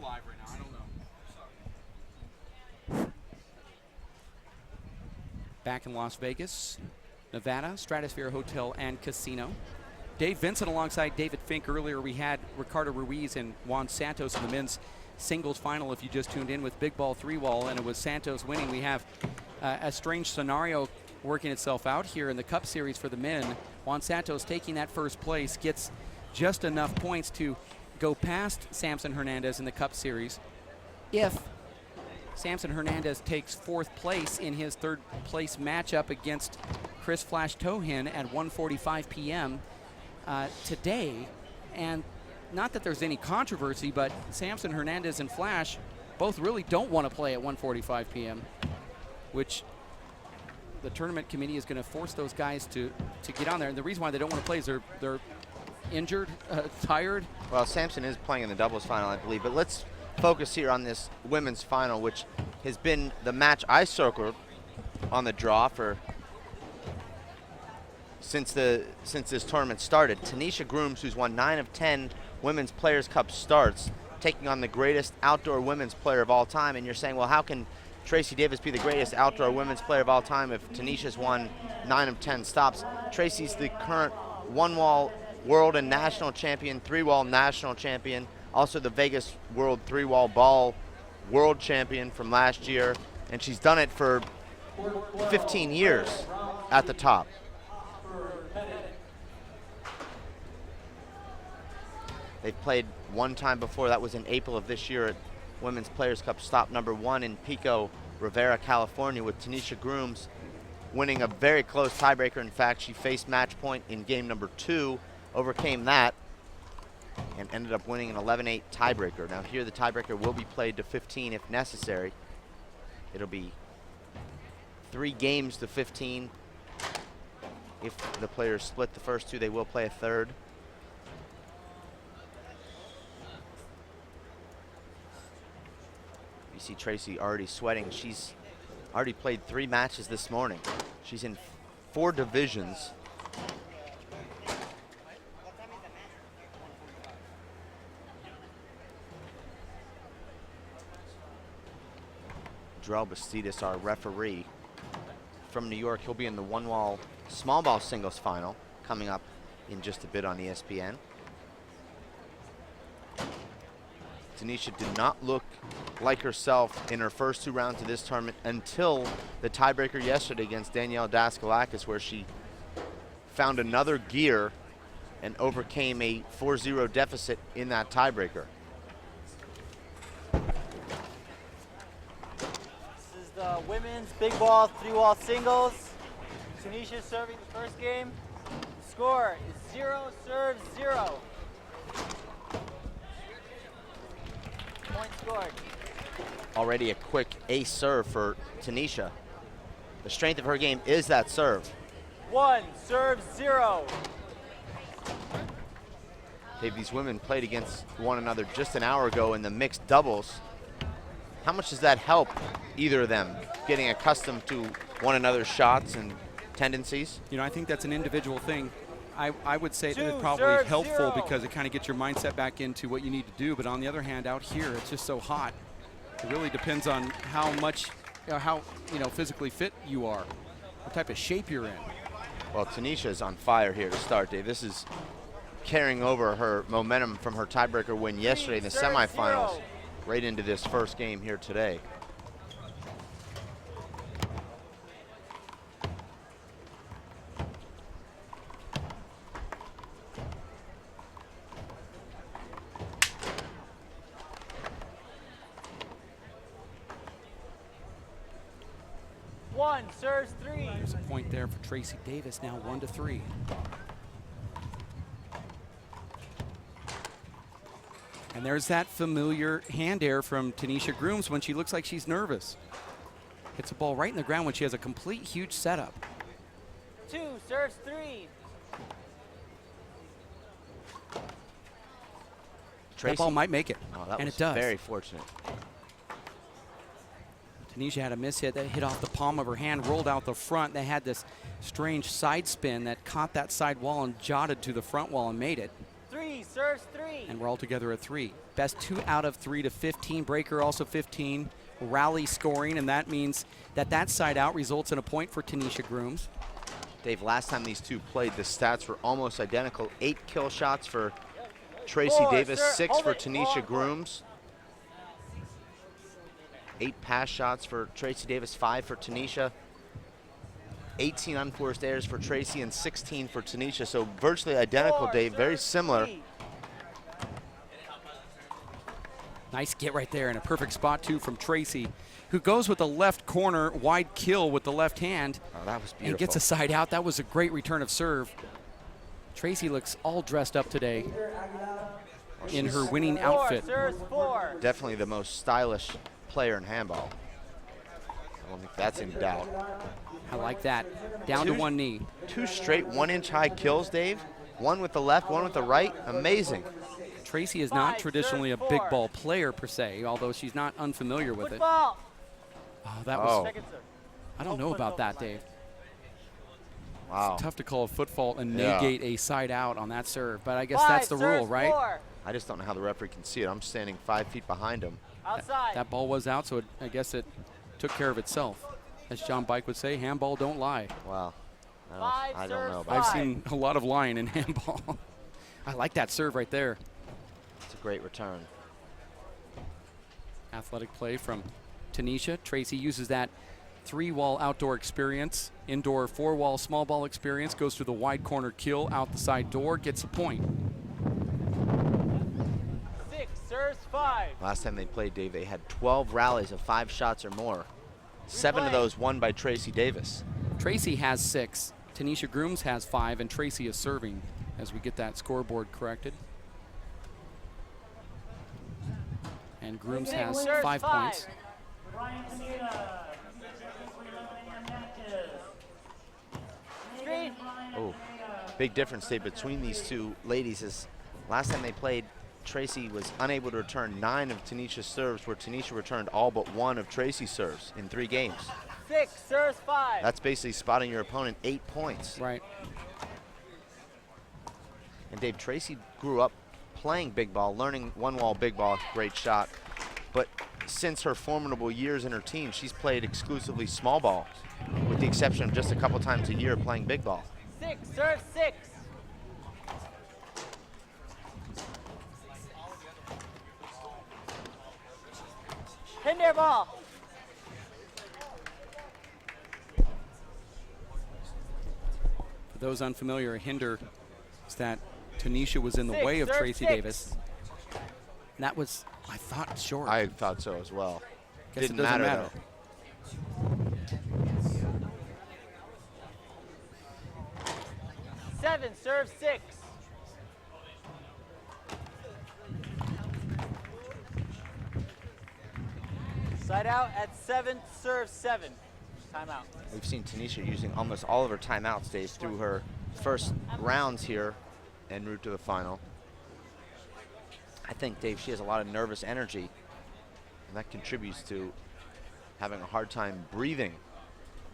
live right now. I don't know. Back in Las Vegas, Nevada, Stratosphere Hotel and Casino. Dave Vincent alongside David Fink. Earlier we had Ricardo Ruiz and Juan Santos in the men's singles final, if you just tuned in, with big ball 3-wall, and it was Santos winning. We have a strange scenario working itself out here in the Cup Series for the men. Juan Santos taking that first place, gets just enough points to go past Samson Hernandez in the Cup Series. If Samson Hernandez takes fourth place in his third place matchup against Chris Flash Tohin at 1:45 p.m. Today, and not that there's any controversy, but Samson Hernandez and Flash both really don't want to play at 1:45 p.m., which the tournament committee is going to force those guys to get on there. And the reason why they don't want to play is they're injured, tired. Well, Samson is playing in the doubles final, I believe, but let's focus here on this women's final, which has been the match I circled on the draw for since this tournament started. Tanisha Groomes, who's won 9 of 10 Women's Players Cup starts, taking on the greatest outdoor women's player of all time. And you're saying, well, how can Tracy Davis be the greatest outdoor women's player of all time if Tanisha's won 9 of 10 stops? Tracy's the current one-wall world and national champion, 3-wall national champion, also the Vegas World 3-wall ball world champion from last year, and she's done it for 15 years at the top. They've played one time before. That was in April of this year at Women's Players Cup stop number 1 in Pico Rivera, California, with Tanisha Groomes winning a very close tiebreaker. In fact, she faced match point in game number 2, overcame that, and ended up winning an 11-8 tiebreaker. Now here the tiebreaker will be played to 15 if necessary. It'll be 3 games to 15. If the players split the first 2, they will play a third. You see Tracy already sweating. She's already played 3 matches this morning. She's in 4 divisions. Drell Bastidas, our referee from New York, he'll be in the one-wall small ball singles final coming up in just a bit on ESPN. Tanisha did not look like herself in her first 2 rounds of this tournament until the tiebreaker yesterday against Danielle Daskalakis, where she found another gear and overcame a 4-0 deficit in that tiebreaker. This is the women's big ball 3-wall singles. Tanisha serving the first game. Score is 0 serves 0. Point scored. Already a quick ace serve for Tanisha. The strength of her game is that serve. 1 serves 0. Dave, these women played against one another just an hour ago in the mixed doubles. How much does that help either of them getting accustomed to one another's shots and tendencies? You know, I think that's an individual thing. I would say that it's probably helpful because it kind of gets your mindset back into what you need to do. But on the other hand, out here, it's just so hot. It really depends on how much, how physically fit you are, what type of shape you're in. Well, Tanisha's on fire here to start, Dave. This is carrying over her momentum from her tiebreaker win yesterday in the semifinals right into this first game here today. Serves 3. There's a point there for Tracy Davis, now 1-3. And there's that familiar hand air from Tanisha Groomes when she looks like she's nervous. Hits a ball right in the ground when she has a complete huge setup. 2 serves 3. That ball might make it, and it does. Very fortunate. Tanisha had a miss hit that hit off the palm of her hand, rolled out the front. They had this strange side spin that caught that side wall and jotted to the front wall and made it. 3, serves 3. And we're all together at 3. Best 2 out of 3 to 15. Breaker also 15. Rally scoring, and that means that side out results in a point for Tanisha Groomes. Dave, last time these two played, the stats were almost identical. 8 kill shots for Tracy 4, Davis, sir. 6 Hold for it. Tanisha 4. Groomes. 8 pass shots for Tracy Davis, 5 for Tanisha. 18 unforced errors for Tracy and 16 for Tanisha. So virtually identical, 4, Dave, very serves similar. 3. Nice get right there, and a perfect spot too from Tracy, who goes with the left corner, wide kill with the left hand. Oh, that was beautiful. And gets a side out. That was a great return of serve. Tracy looks all dressed up today in her winning 4, outfit. serves 4. Definitely the most stylish player in handball. I don't think that's in doubt. I like that. Down to one knee. 2 straight 1-inch high kills, Dave. 1 with the left, 1 with the right. Amazing. Tracy is not 5, traditionally a serve big 4. ball player per se, although she's not unfamiliar with it. Football. Oh, that was, Oh. Second serve. I don't know about that, Dave. Wow. Tough to call a foot fault and Yeah. negate a side out on that serve, but I guess 5, that's the rule, serves right? 4. I just don't know how the referee can see it. I'm standing 5 feet behind him. Outside. That ball was out, so I guess it took care of itself. As John Bike would say, handball don't lie. Wow. Five, I don't know serves about I've that. seen a lot of lying in handball. I like that serve right there. It's a great return. Athletic play from Tanisha. Tracy uses that 3-wall outdoor experience, indoor 4-wall small ball experience, goes to the wide corner kill out the side door, gets a point. 6, serves 5. Last time they played, Dave, they had 12 rallies of 5 shots or more. 7 of those won by Tracy Davis. Tracy has 6, Tanisha Groomes has 5, and Tracy is serving as we get that scoreboard corrected. And Groomes has Serves 5 points. Screen. Oh, big difference, Dave, between these two ladies is last time they played, Tracy was unable to return 9 of Tanisha's serves, where Tanisha returned all but 1 of Tracy's serves in 3 games. 6, serves 5. That's basically spotting your opponent 8 points. Right. And Dave, Tracy grew up playing big ball, learning one-wall big ball, great shot. But since her formidable years in her team, she's played exclusively small ball, with the exception of just a couple times a year playing big ball. 6, serves 6. Pin their ball. For those unfamiliar, a hinder is that Tanisha was in the 6, way of serve Tracy 6. Davis. And that was, I thought, short. I thought so as well. Guess it Didn't doesn't matter, matter. Though. 7, serves 6. Side out at 7, serves 7. Timeout. We've seen Tanisha using almost all of her timeouts, Dave, through her first rounds here en route to the final. I think, Dave, she has a lot of nervous energy, and that contributes to having a hard time breathing.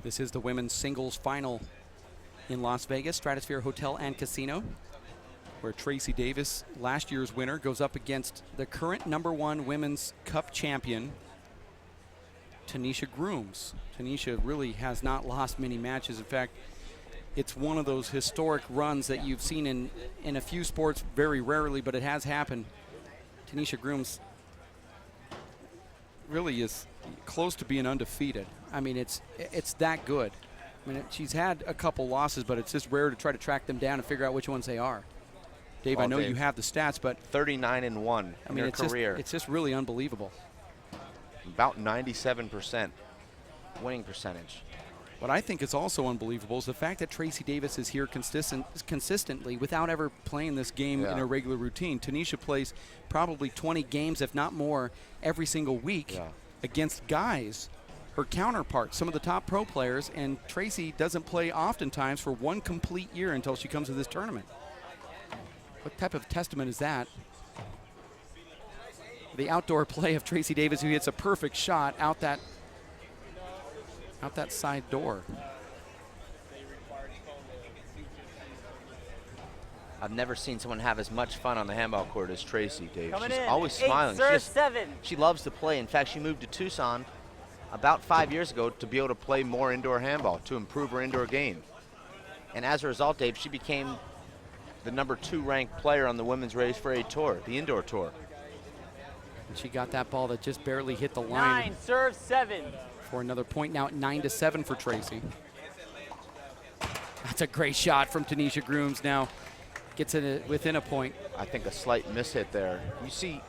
This is the women's singles final in Las Vegas, Stratosphere Hotel and Casino, where Tracy Davis, last year's winner, goes up against the current #1 women's cup champion, Tanisha Groomes. Tanisha really has not lost many matches. In fact, it's one of those historic runs that you've seen in a few sports very rarely, but it has happened. Tanisha Groomes really is close to being undefeated. I mean, it's that good. I mean, she's had a couple losses, but it's just rare to try to track them down and figure out which ones they are. Dave, Well, I know Dave, you have the stats, but 39-1 I in mean, her it's career. it's just really unbelievable. About 97% winning percentage. What I think is also unbelievable is the fact that Tracy Davis is here consistently without ever playing this game in a regular routine. Tanisha plays probably 20 games, if not more, every single week against guys, her counterparts, some of the top pro players, and Tracy doesn't play oftentimes for one complete year until she comes to this tournament. What type of testament is that? The outdoor play of Tracy Davis, who hits a perfect shot out that side door. I've never seen someone have as much fun on the handball court as Tracy, Dave. Coming She's in, always 8 smiling. serve 7. She loves to play. In fact, she moved to Tucson about 5 years ago to be able to play more indoor handball, to improve her indoor game. And as a result, Dave, she became the #2 ranked player on the Women's Race for A Tour, the indoor tour. And she got that ball that just barely hit the line 9 serve 7. for another point. Now at 9-7 for Tracy. That's a great shot from Tanisha Groomes. Now gets it within a point. I think a slight mishit there. You see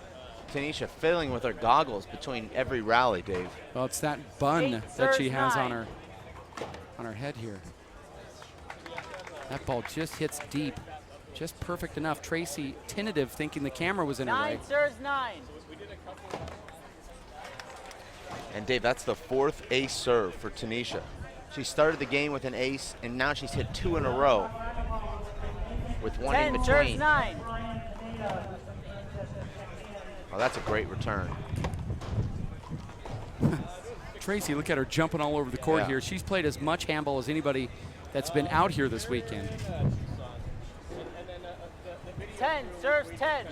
Tanisha fiddling with her goggles between every rally, Dave. Well, it's that bun 8 that she serves has 9. on her head here. That ball just hits deep, just perfect enough. Tracy tentative, thinking the camera was in her 9 way. serves 9. And Dave, that's the 4th ace serve for Tanisha. She started the game with an ace, and now she's hit 2 in a row with one in 10 serves between. 9. Oh, that's a great return. Tracy, look at her jumping all over the court Yeah. here. She's played as much handball as anybody that's been out here this weekend. 10 serves 10.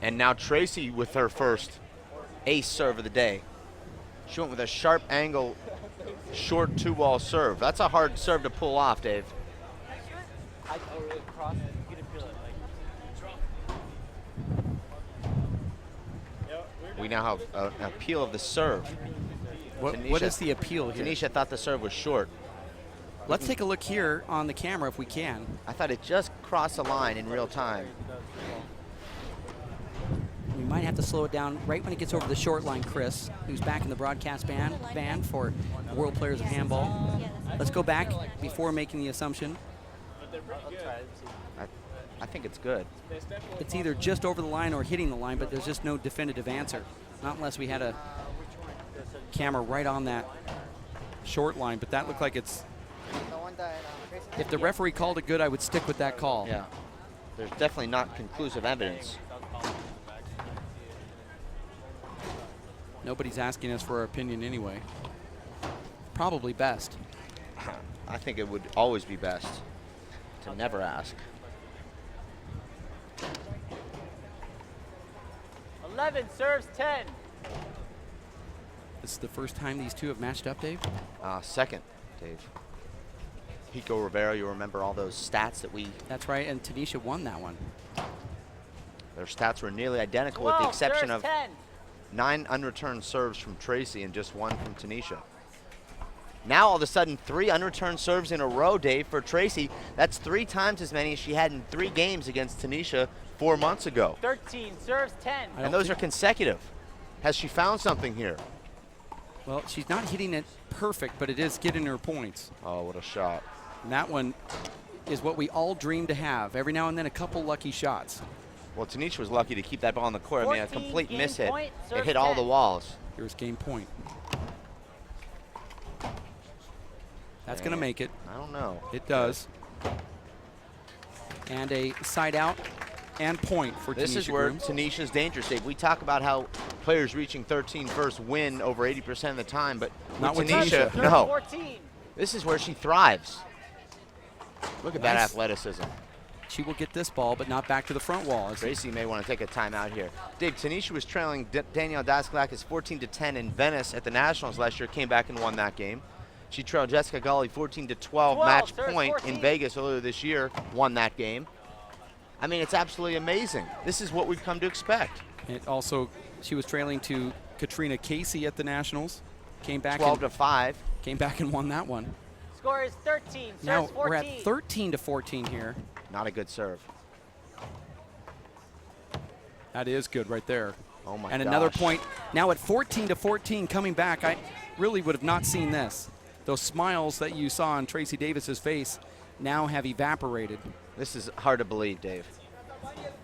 And now Tracy with her first ace serve of the day. She went with a sharp angle, short 2-ball serve. That's a hard serve to pull off, Dave. I really cross it. You can feel it. We now have an appeal of the serve. What Tanisha- is the appeal here? Tanisha thought the serve was short. Let's take a look here on the camera if we can. I thought it just crossed the line in real time. We might have to slow it down right when it gets over the short line, Chris, who's back in the broadcast band for the World Players of Handball. Let's go back before making the assumption. I think it's good. It's either just over the line or hitting the line, but there's just no definitive answer. Not unless we had a camera right on that short line, but that looked like it's... If the referee called it good, I would stick with that call. Yeah. There's definitely not conclusive evidence. Nobody's asking us for our opinion anyway. Probably best. I think it would always be best to never ask. 11 serves 10. This is the first time these two have matched up, Dave? Second, Dave. Pico Rivera, you'll remember all those stats that we... That's right, and Tanisha won that one. Their stats were nearly identical with the 12 exception serves of 10. 9 unreturned serves from Tracy and just 1 from Tanisha. Now all of a sudden 3 unreturned serves in a row, Dave, for Tracy. That's 3 times as many as she had in 3 games against Tanisha 4 months ago. 13 serves 10. And those are consecutive. Has she found something here? Well, she's not hitting it perfect, but it is getting her points. Oh, what a shot. And that one is what we all dream to have. Every now and then a couple lucky shots. Well, Tanisha was lucky to keep that ball on the court. I mean, a 14 complete game miss hit. point, It serve hit all 10. the walls. Here's game point. That's going to make it. I don't know. It does. And a side out and point for This Tanisha is where Groomes. Tanisha's dangerous, Dave. We talk about how players reaching 13 first win over 80% of the time, but Not with Tanisha, Tanisha. no. 14. This is where she thrives. Look at that Nice. athleticism. She will get this ball, but not back to the front wall. Tracy may want to take a timeout here. Dave, Tanisha was trailing Danielle Daskalakis 14-10 in Venice at the Nationals last year, came back and won that game. She trailed Jessica Gully 14-12 match serves point 14. in Vegas earlier this year, won that game. I mean, it's absolutely amazing. This is what we've come to expect. And also, she was trailing to Katrina Casey at the Nationals. Came back 12-5. Came back and won that one. Score is 13. Serves Now 14. we're at 13-14 here. Not a good serve. That is good right there. Oh my And another gosh. point. Now at 14-14 coming back. I really would have not seen this. Those smiles that you saw on Tracy Davis's face now have evaporated. This is hard to believe, Dave.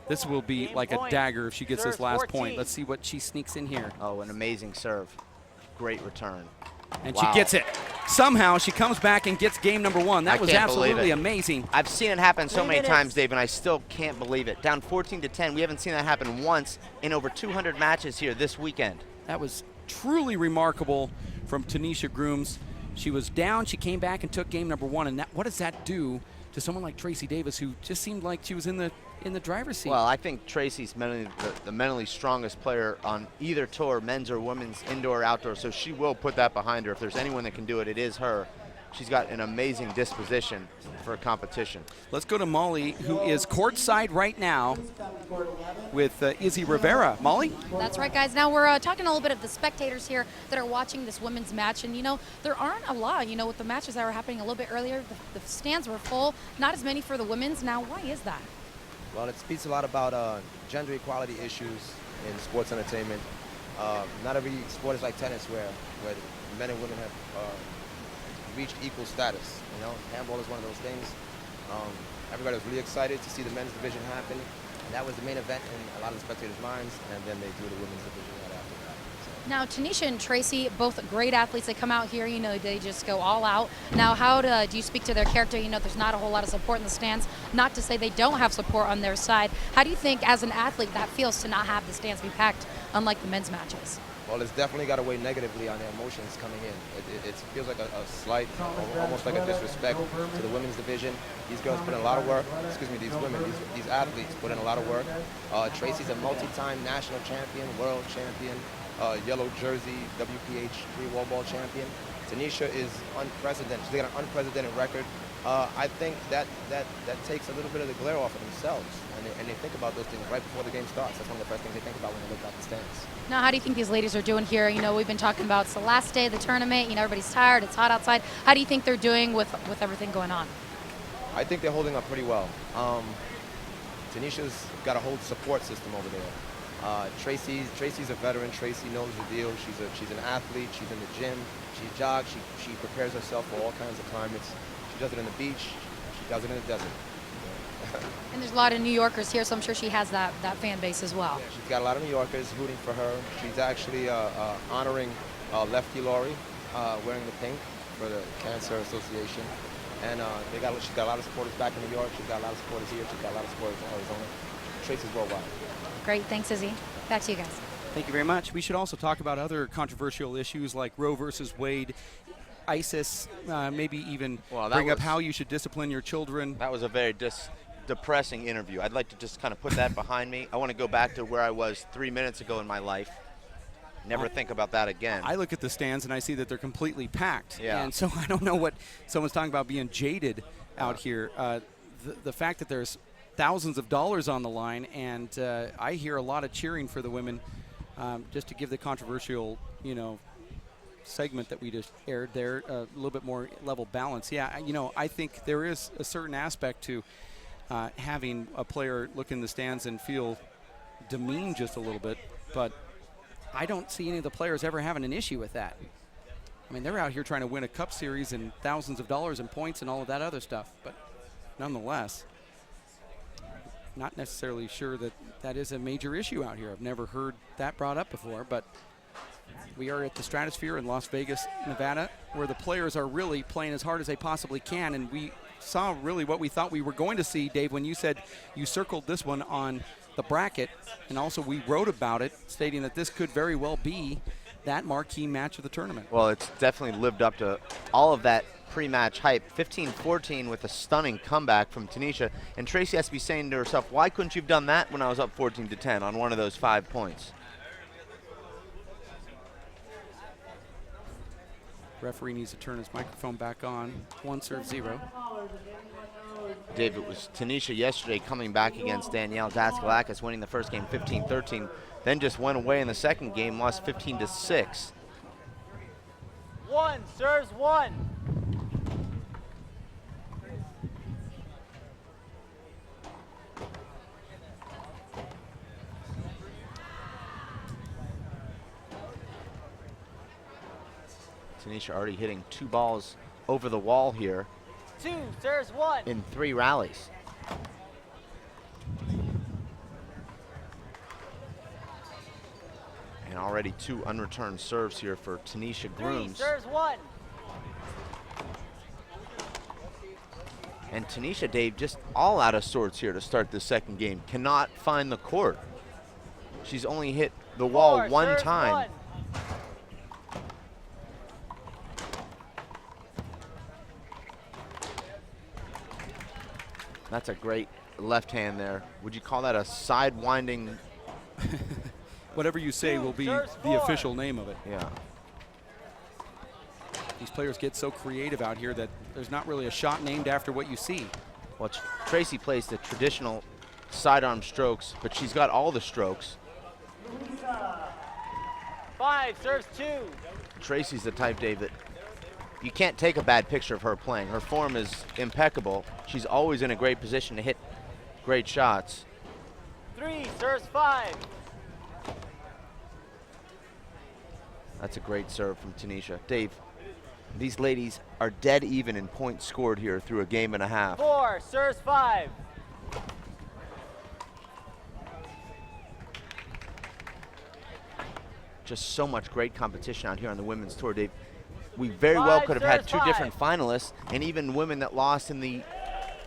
This will be Game like a point. dagger if she gets this Serves last 14. point. Let's see what she sneaks in here. Oh, an amazing serve. Great return. And Wow. she gets it. Somehow she comes back and gets game number one. That I was can't believe absolutely it. amazing. I've seen it happen so 3 many minutes. times, Dave, and I still can't believe it. Down 14-10. We haven't seen that happen once in over 200 matches here this weekend. That was truly remarkable from Tanisha Groomes. She was down. She came back and took game number 1. And what does that do to someone like Tracy Davis, who just seemed like she was in the driver's seat? Well, I think Tracy's the mentally strongest player on either tour, men's or women's, indoor, outdoor. So she will put that behind her. If there's anyone that can do it, it is her. She's got an amazing disposition for a competition. Let's go to Molly, who is courtside right now with Izzy Rivera. Molly? That's right, guys. Now we're talking a little bit of the spectators here that are watching this women's match. And, you know, there aren't a lot. You know, with the matches that were happening a little bit earlier, the stands were full. Not as many for the women's. Now, why is that? Well, it speaks a lot about gender equality issues in sports entertainment. Not every sport is like tennis where men and women have reached equal status. You know, handball is one of those things. Everybody was really excited to see the men's division happen. That was the main event in a lot of the spectators' minds, and then they do the women's division right after that. So. Now, Tanisha and Tracy, both great athletes. They come out here, you know, they just go all out. Now, how do you speak to their character? You know, there's not a whole lot of support in the stands. Not to say they don't have support on their side. How do you think, as an athlete, that feels to not have the stands be packed, unlike the men's matches? Well, it's definitely got to weigh negatively on their emotions coming in. It feels like a slight, almost like a disrespect to the women's division. These girls put in a lot of work. Excuse me, these women, these athletes put in a lot of work. Tracy's a multi-time national champion, world champion, yellow jersey, WPH 3 wall ball champion. Tanisha is unprecedented. She's got an unprecedented record. I think that takes a little bit of the glare off of themselves, and they think about those things right before the game starts. That's one of the first things they think about when they look out the stands. Now, how do you think these ladies are doing here? You know, we've been talking about it's the last day of the tournament. You know, everybody's tired. It's hot outside. How do you think they're doing with everything going on? I think they're holding up pretty well. Tanisha's got a whole support system over there. Tracy's a veteran. Tracy knows the deal. She's an athlete. She's in the gym. She jogs. She prepares herself for all kinds of climates. She does it on the beach. She does it in the desert. And there's a lot of New Yorkers here, so I'm sure she has that fan base as well. Yeah, she's got a lot of New Yorkers rooting for her. She's actually honoring Lefty Laurie, wearing the pink for the Cancer Association. And she's got a lot of supporters back in New York. She's got a lot of supporters here. She's got a lot of supporters in Arizona. Tracy's worldwide. Great. Thanks, Izzy. Back to you guys. Thank you very much. We should also talk about other controversial issues like Roe versus Wade, ISIS, maybe even bring up how you should discipline your children. That was a very depressing interview. I'd like to just kind of put that behind me. I want to go back to where I was 3 minutes ago in my life. Never think about that again. I look at the stands and I see that they're completely packed. Yeah. And so I don't know what someone's talking about being jaded out here. The fact that there's thousands of dollars on the line, and I hear a lot of cheering for the women. Just to give the controversial, segment that we just aired there a little bit more level balance. Yeah, I think there is a certain aspect to having a player look in the stands and feel demeaned just a little bit, but I don't see any of the players ever having an issue with that. I mean, they're out here trying to win a cup series and thousands of dollars in points and all of that other stuff, but nonetheless, not necessarily sure that is a major issue out here. I've never heard that brought up before, but we are at the Stratosphere in Las Vegas, Nevada, where the players are really playing as hard as they possibly can, and we saw really what we thought we were going to see, Dave, when you said you circled this one on the bracket, and also we wrote about it, stating that this could very well be that marquee match of the tournament. Well, it's definitely lived up to all of that pre-match hype. 15-14 with a stunning comeback from Tanisha, and Tracy has to be saying to herself, why couldn't you have done that when I was up 14-10 on one of those 5 points? Referee needs to turn his microphone back on. 1-0. Dave, it was Tanisha yesterday coming back against Danielle Daskalakis, winning the first game 15-13, then just went away in the second game, lost 15-6. One, serves one. Tanisha already hitting 2 balls over the wall here. 2, serves one. In 3 rallies. And already 2 unreturned serves here for Tanisha 3, Groomes. serves one. And Tanisha, Dave, just all out of sorts here to start the second game. Cannot find the court. She's only hit the wall 4, one serves time. one. That's a great left hand there. Would you call that a side winding? Whatever you say will be Serves the four. official name of it. Yeah. These players get so creative out here that there's not really a shot named after what you see. Well, Tracy plays the traditional sidearm strokes, but she's got all the strokes. 5, serves 2. Tracy's the type, Dave, that you can't take a bad picture of her playing. Her form is impeccable. She's always in a great position to hit great shots. 3, serves 5. That's a great serve from Tanisha. Dave, these ladies are dead even in points scored here through a game and a half. 4, serves 5. Just so much great competition out here on the women's tour, Dave. We very well could have had two different finalists, and even women that lost in the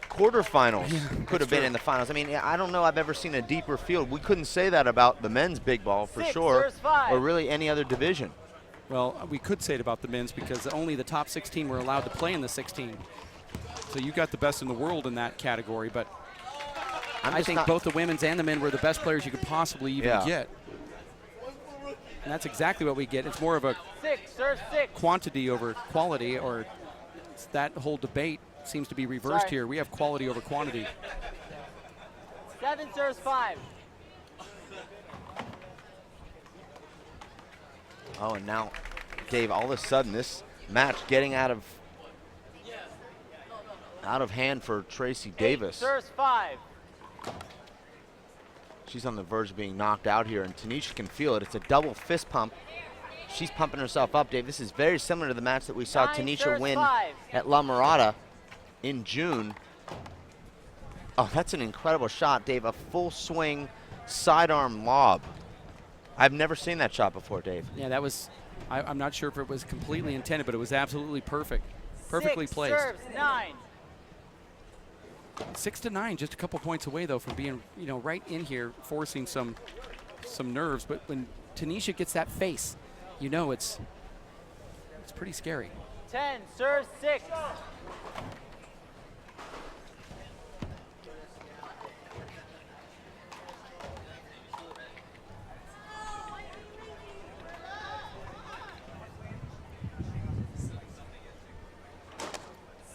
quarterfinals could have been in the finals. I mean, I don't know I've ever seen a deeper field. We couldn't say that about the men's big ball for 6, sure, serves 5. or really any other division. Well, we could say it about the men's because only the top 16 were allowed to play in the 16. So you got the best in the world in that category, but I think both the women's and the men were the best players you could possibly even get. And that's exactly what we get. It's more of a 6, serves 6. quantity over quality, or that whole debate seems to be reversed here. We have quality over quantity. 7, serves 5. Oh, and now, Dave, all of a sudden this match getting out of hand for Tracy Davis. 8, serves 5. She's on the verge of being knocked out here, and Tanisha can feel it. It's a double fist pump. She's pumping herself up, Dave. This is very similar to the match that we saw 9, Tanisha serves win 5. at La Mirada in June. Oh, that's an incredible shot, Dave. A full swing sidearm lob. I've never seen that shot before, Dave. Yeah, that was, I'm not sure if it was completely intended, but it was absolutely perfect. Perfectly 6, placed. serves 9. 6-9, just a couple points away though from being, right in here, forcing some nerves. But when Tanisha gets that face, it's pretty scary. 10, serves 6.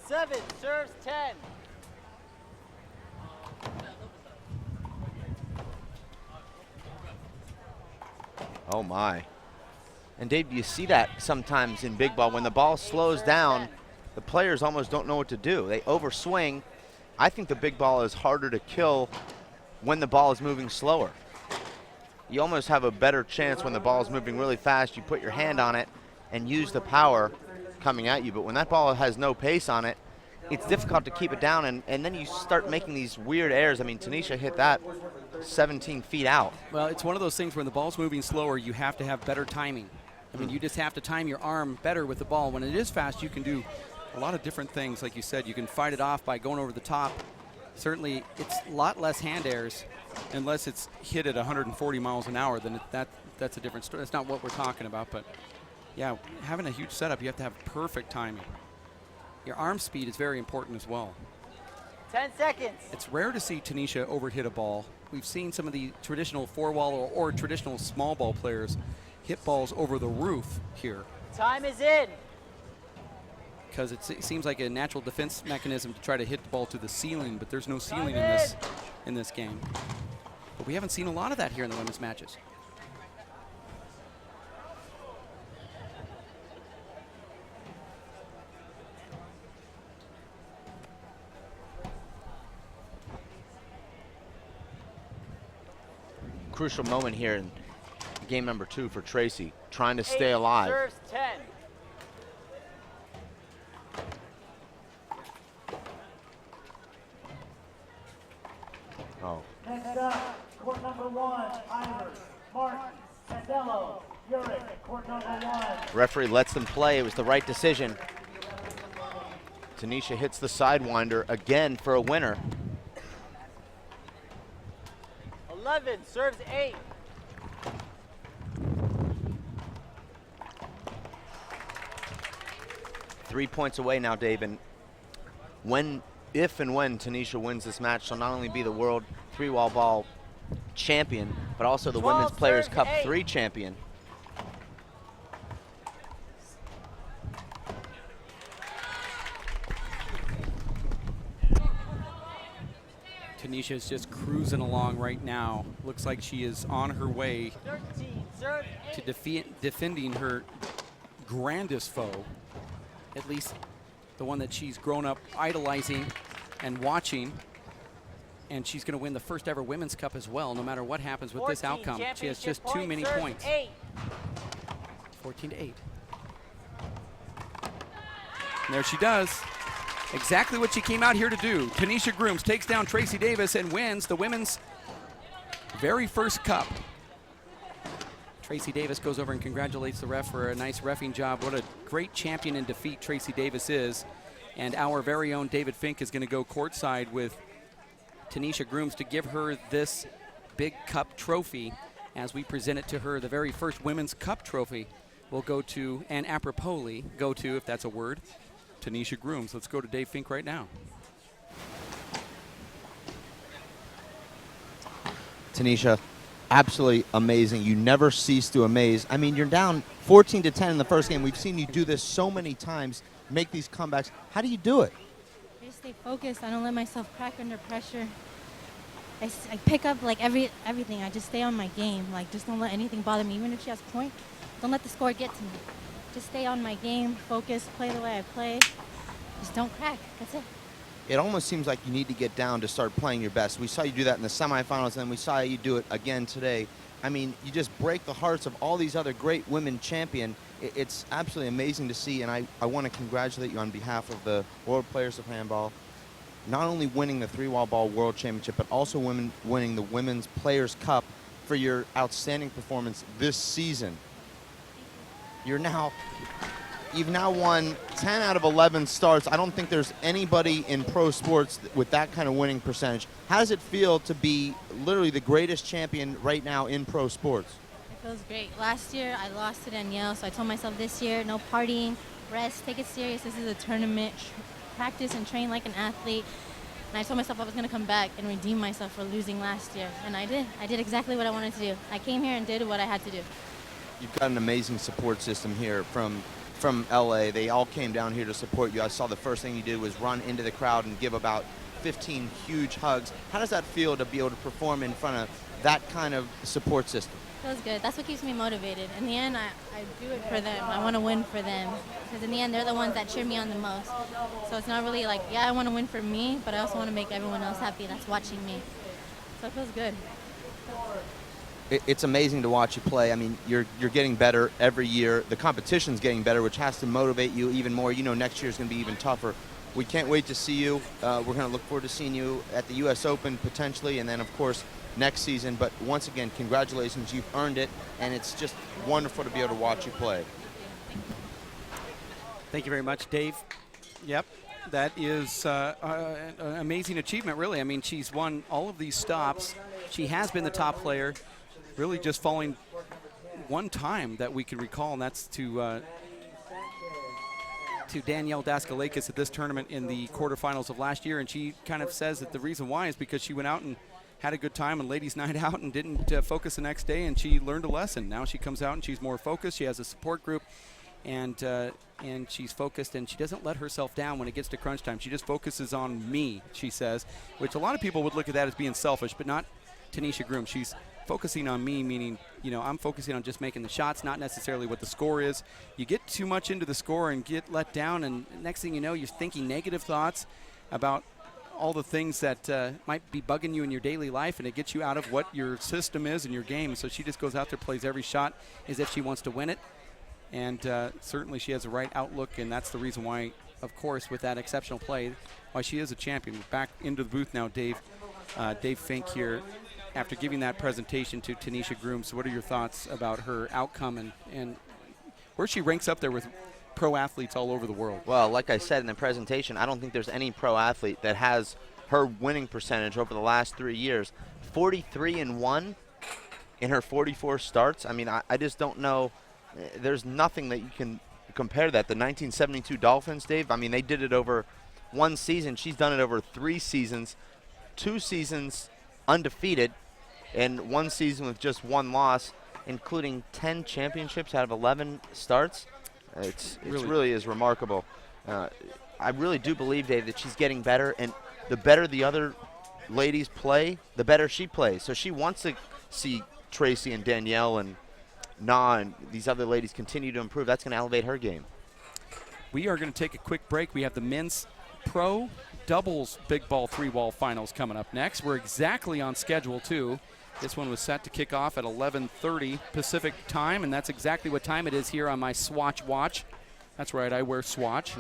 Seven, serves 10. Oh my. And Dave, you see that sometimes in big ball. When the ball slows down, the players almost don't know what to do. They overswing. I think the big ball is harder to kill when the ball is moving slower. You almost have a better chance when the ball is moving really fast. You put your hand on it and use the power coming at you. But when that ball has no pace on it, it's difficult to keep it down, and then you start making these weird errors. I mean, Tanisha hit that 17 feet out. Well, it's one of those things when the ball's moving slower, you have to have better timing. I mean, you just have to time your arm better with the ball. When it is fast, you can do a lot of different things. Like you said, you can fight it off by going over the top. Certainly, it's a lot less hand errors unless it's hit at 140 miles an hour. Then that's a different story. That's not what we're talking about. But, yeah, having a huge setup, you have to have perfect timing. Your arm speed is very important as well. 10 seconds. It's rare to see Tanisha overhit a ball. We've seen some of the traditional four-wall or traditional small ball players hit balls over the roof here. Time is in. Because it seems like a natural defense mechanism to try to hit the ball to the ceiling, but there's no ceiling in this game. But we haven't seen a lot of that here in the women's matches. Crucial moment here in game number 2 for Tracy, trying to stay alive. Serves 10. Oh. Next up, court number 1, Ivers, Martin, Sandello, Uric, court number 1. Referee lets them play. It was the right decision. Tanisha hits the sidewinder again for a winner. 11, serves 8. Three points away now, Dave. And when if and when Tanisha wins this match, she'll not only be the world three-wall ball champion, but also the Women's Players Cup 3 champion. Tanisha's just cruising along right now. Looks like she is on her way to defending her grandest foe, at least the one that she's grown up idolizing and watching. And she's going to win the first ever Women's Cup as well, no matter what happens with this outcome. She has just too many points. 14-8. And there she does. Exactly what she came out here to do. Tanisha Groomes takes down Tracy Davis and wins the women's very first cup. Tracy Davis goes over and congratulates the ref for a nice reffing job. What a great champion in defeat Tracy Davis is. And our very own David Fink is going to go courtside with Tanisha Groomes to give her this big cup trophy as we present it to her. The very first women's cup trophy will go to, and apropos go to, if that's a word, Tanisha Groomes. Let's go to Dave Fink right now. Tanisha, absolutely amazing. You never cease to amaze. I mean, you're down 14-10 in the first game. We've seen you do this so many times, make these comebacks. How do you do it? I just stay focused. I don't let myself crack under pressure. I pick up like everything. I just stay on my game. Like, just don't let anything bother me. Even if she has point, don't let the score get to me. Just stay on my game, focus, play the way I play. Just don't crack. That's it. It almost seems like you need to get down to start playing your best. We saw you do that in the semifinals, and then we saw you do it again today. I mean, you just break the hearts of all these other great women champions. It's absolutely amazing to see, and I want to congratulate you on behalf of the World Players of Handball, not only winning the three-wall ball world championship, but also winning the Women's Players Cup for your outstanding performance this season. You've now won 10 out of 11 starts. I don't think there's anybody in pro sports with that kind of winning percentage. How does it feel to be literally the greatest champion right now in pro sports? It feels great. Last year, I lost to Danielle, so I told myself this year, no partying, rest, take it serious. This is a tournament. Practice and train like an athlete. And I told myself I was going to come back and redeem myself for losing last year. And I did. I did exactly what I wanted to do. I came here and did what I had to do. You've got an amazing support system here from LA. They all came down here to support you. I saw the first thing you did was run into the crowd and give about 15 huge hugs. How does that feel to be able to perform in front of that kind of support system? Feels good. That's what keeps me motivated. In the end, I do it for them. I want to win for them. Because in the end, they're the ones that cheer me on the most. So it's not really like, yeah, I want to win for me, but I also want to make everyone else happy that's watching me. So it feels good. It's amazing to watch you play. I mean, you're getting better every year. The competition's getting better, which has to motivate you even more. You know, next year's going to be even tougher. We can't wait to see you. We're going to look forward to seeing you at the U.S. Open potentially, and then, of course, next season. But once again, congratulations. You've earned it, and it's just wonderful to be able to watch you play. Thank you very much, Dave. Yep, that is an amazing achievement, really. I mean, she's won all of these stops. She has been the top player, really just falling one time that we can recall, and that's to Danielle Daskalakis at this tournament in the quarterfinals of last year. And she kind of says that the reason why is because she went out and had a good time on ladies' night out and didn't focus the next day, and she learned a lesson. Now she comes out and she's more focused. She has a support group, and she's focused, and she doesn't let herself down when it gets to crunch time. She just focuses on me, she says, which a lot of people would look at that as being selfish, but not Tanisha Groomes. She's focusing on me, meaning, you know, I'm focusing on just making the shots, not necessarily what the score is. You get too much into the score and get let down, and next thing you know, you're thinking negative thoughts about all the things that might be bugging you in your daily life, and it gets you out of what your system is and your game. So she just goes out there, plays every shot as if she wants to win it, and certainly she has the right outlook, and that's the reason why, of course, with that exceptional play, why she is a champion. Back into the booth now, Dave. Dave Fink here, after giving that presentation to Tanisha Groomes. What are your thoughts about her outcome and where she ranks up there with pro athletes all over the world? Well, like I said in the presentation, I don't think there's any pro athlete that has her winning percentage over the last 3 years. 43-1 in her 44 starts. I mean, I just don't know. There's nothing that you can compare that. The 1972 Dolphins, Dave, I mean, they did it over one season. She's done it over 3 seasons, 2 seasons undefeated, and 1 season with just 1 loss, including 10 championships out of 11 starts. It really is remarkable. I really do believe, Dave, that she's getting better, and the better the other ladies play, the better she plays. So she wants to see Tracy and Danielle and Na and these other ladies continue to improve. That's going to elevate her game. We are going to take a quick break. We have the men's pro doubles big ball 3-wall finals coming up next. We're exactly on schedule, too. This one was set to kick off at 11:30 Pacific time, and that's exactly what time it is here on my Swatch watch. That's right, I wear Swatch.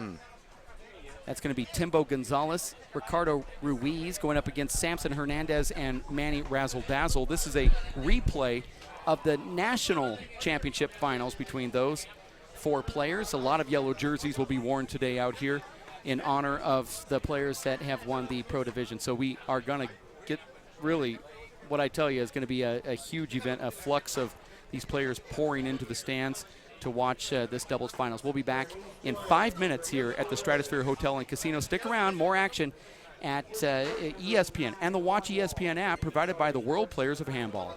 That's going to be Timbo Gonzalez, Ricardo Ruiz going up against Samson Hernandez and Manny Razzle Dazzle. This is a replay of the national championship finals between those 4 players. A lot of yellow jerseys will be worn today out here in honor of the players that have won the pro division. So we are going to get really, what I tell you is going to be a huge event, a flux of these players pouring into the stands to watch this doubles finals. We'll be back in 5 minutes here at the Stratosphere Hotel and Casino. Stick around, more action at ESPN and the Watch ESPN app provided by the World Players of Handball.